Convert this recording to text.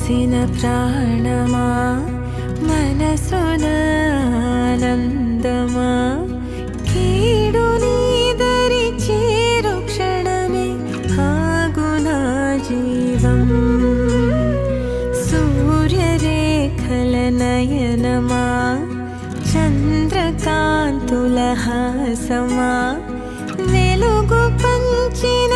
పోసిన ప్రాణమా మనసున ఆనందమా కీడు నీదరి చేరు క్షణమే ఆగునా జీవం సూర్యరేఖల నయనమా చంద్రకాంతుల హాసమా వెలుగు పంచిన